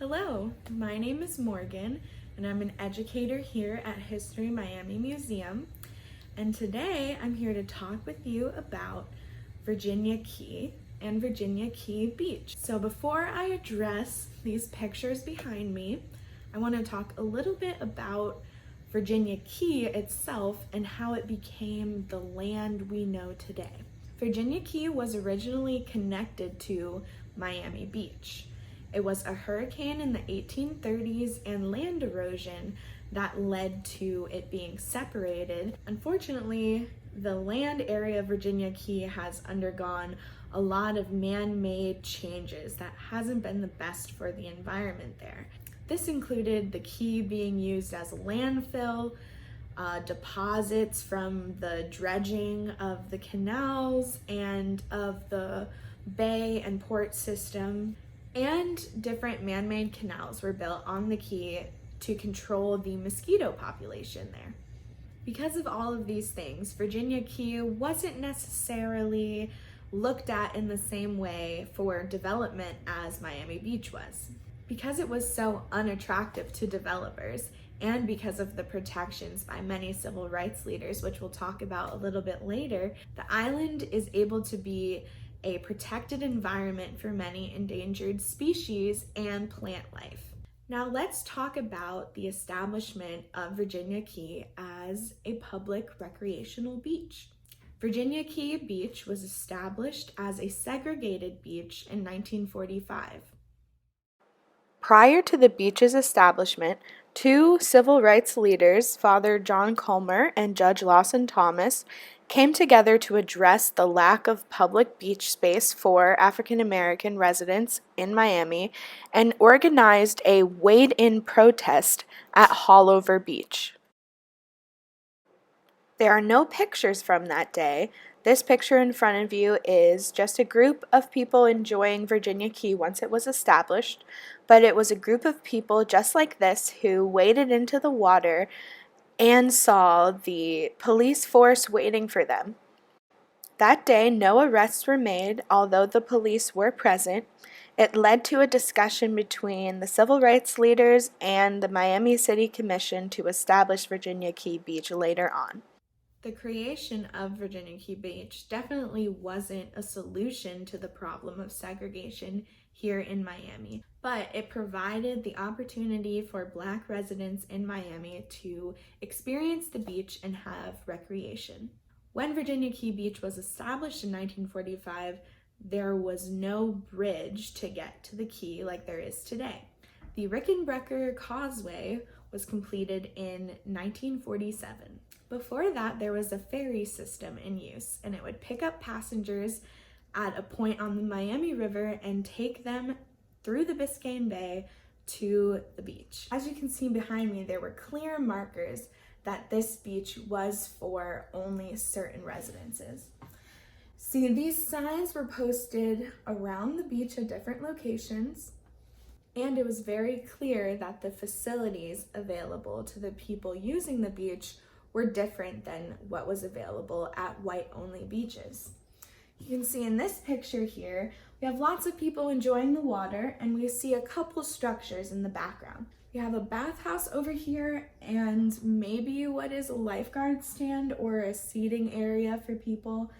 Hello, my name is Morgan, and I'm an educator here at HistoryMiami Museum. And today I'm here to talk with you about Virginia Key and Virginia Key Beach. So before I address these pictures behind me, I want to talk a little bit about Virginia Key itself and how it became the land we know today. Virginia Key was originally connected to Miami Beach. It was a hurricane in the 1830s and land erosion that led to it being separated. Unfortunately, the land area of Virginia Key has undergone a lot of man-made changes that hasn't been the best for the environment there. This included the key being used as a landfill, deposits from the dredging of the canals and of the bay and port system, and different man-made canals were built on the key to control the mosquito population there. Because of all of these things, Virginia Key wasn't necessarily looked at in the same way for development as Miami Beach was. Because it was so unattractive to developers, and because of the protections by many civil rights leaders, which we'll talk about a little bit later, the island is able to be a protected environment for many endangered species and plant life. Now let's talk about the establishment of Virginia Key as a public recreational beach. Virginia Key Beach was established as a segregated beach in 1945. Prior to the beach's establishment, two civil rights leaders, Father John Culmer and Judge Lawson Thomas, came together to address the lack of public beach space for African American residents in Miami and organized a wade-in protest at Haulover Beach. There are no pictures from that day. This picture in front of you is just a group of people enjoying Virginia Key once it was established, but it was a group of people just like this who waded into the water and saw the police force waiting for them. That day, no arrests were made, although the police were present. It led to a discussion between the civil rights leaders and the Miami City Commission to establish Virginia Key Beach later on. The creation of Virginia Key Beach definitely wasn't a solution to the problem of segregation here in Miami, but it provided the opportunity for Black residents in Miami to experience the beach and have recreation. When Virginia Key Beach was established in 1945, there was no bridge to get to the key like there is today. The Rickenbacker Causeway was completed in 1947. Before that, there was a ferry system in use, and it would pick up passengers at a point on the Miami River and take them through the Biscayne Bay to the beach. As you can see behind me, there were clear markers that this beach was for only certain residences. See, these signs were posted around the beach at different locations, and it was very clear that the facilities available to the people using the beach were different than what was available at white-only beaches. You can see in this picture here, we have lots of people enjoying the water, and we see a couple structures in the background. We have a bathhouse over here and maybe what is a lifeguard stand or a seating area for people.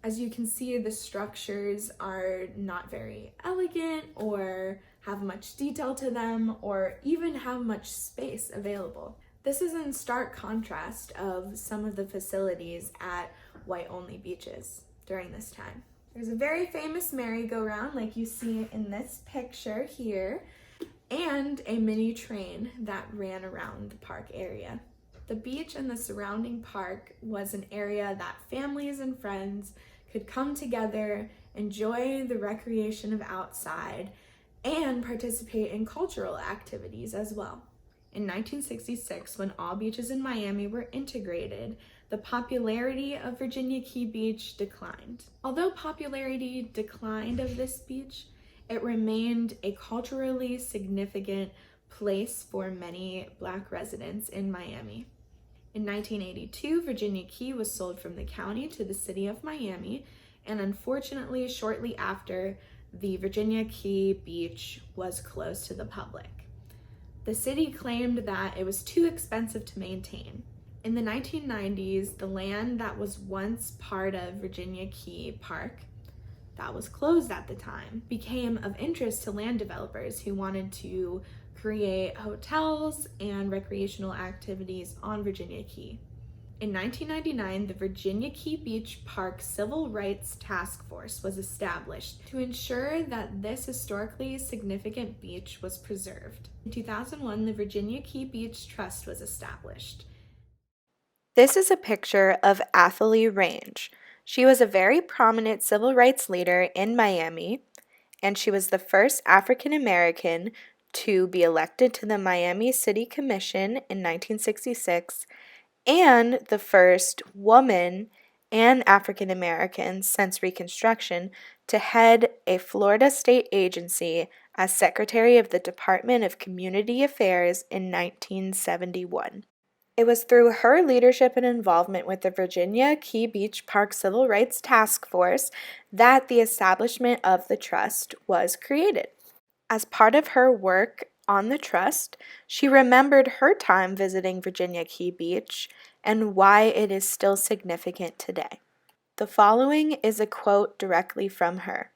As you can see, the structures are not very elegant or have much detail to them or even have much space available. This is in stark contrast of some of the facilities at white-only beaches during this time. There's a very famous merry-go-round like you see in this picture here, and a mini train that ran around the park area. The beach and the surrounding park was an area that families and friends could come together, enjoy the recreation of outside, and participate in cultural activities as well. In 1966, when all beaches in Miami were integrated, the popularity of Virginia Key Beach declined. Although popularity declined of this beach, it remained a culturally significant place for many Black residents in Miami. In 1982, Virginia Key was sold from the county to the city of Miami, and unfortunately, shortly after, the Virginia Key beach was closed to the public. The city claimed that it was too expensive to maintain. In the 1990s, the land that was once part of Virginia Key Park, that was closed at the time, became of interest to land developers who wanted to create hotels and recreational activities on Virginia Key. In 1999, the Virginia Key Beach Park Civil Rights Task Force was established to ensure that this historically significant beach was preserved. In 2001, the Virginia Key Beach Trust was established. This is a picture of Athalie Range. She was a very prominent civil rights leader in Miami, and she was the first African American to be elected to the Miami City Commission in 1966, and the first woman and African American since Reconstruction to head a Florida state agency as Secretary of the Department of Community Affairs in 1971. It was through her leadership and involvement with the Virginia Key Beach Park Civil Rights Task Force that the establishment of the trust was created. As part of her work on the trust, she remembered her time visiting Virginia Key Beach and why it is still significant today. The following is a quote directly from her.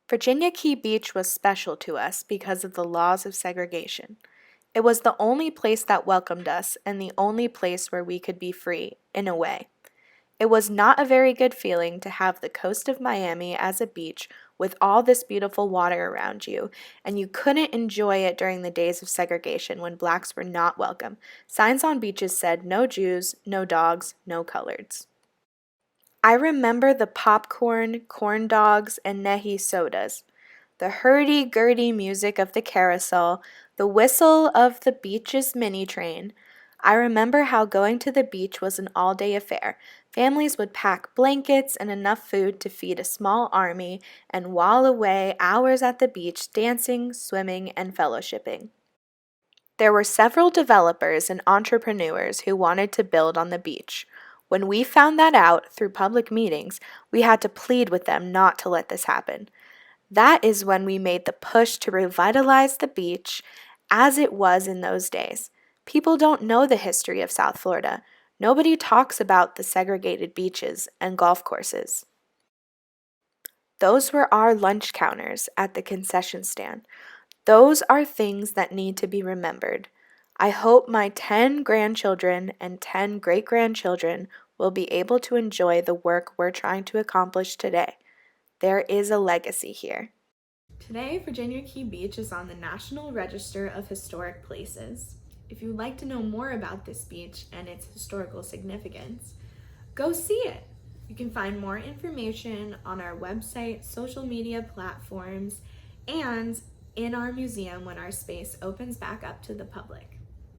Virginia Key Beach was special to us because of the laws of segregation. It was the only place that welcomed us and the only place where we could be free, in a way. It was not a very good feeling to have the coast of Miami as a beach with all this beautiful water around you, and you couldn't enjoy it during the days of segregation when blacks were not welcome. Signs on beaches said no Jews, no dogs, no coloreds. I remember the popcorn, corn dogs, and Nehi sodas, the hurdy-gurdy music of the carousel, the whistle of the beach's mini train. I remember how going to the beach was an all-day affair. Families would pack blankets and enough food to feed a small army and while away hours at the beach dancing, swimming, and fellowshipping. There were several developers and entrepreneurs who wanted to build on the beach. When we found that out through public meetings, we had to plead with them not to let this happen. That is when we made the push to revitalize the beach as it was in those days. People don't know the history of South Florida. Nobody talks about the segregated beaches and golf courses. Those were our lunch counters at the concession stand. Those are things that need to be remembered. I hope my 10 grandchildren and 10 great-grandchildren will be able to enjoy the work we're trying to accomplish today. There is a legacy here. Today, Virginia Key Beach is on the National Register of Historic Places. If you'd like to know more about this beach and its historical significance, go see it. You can find more information on our website, social media platforms, and in our museum when our space opens back up to the public.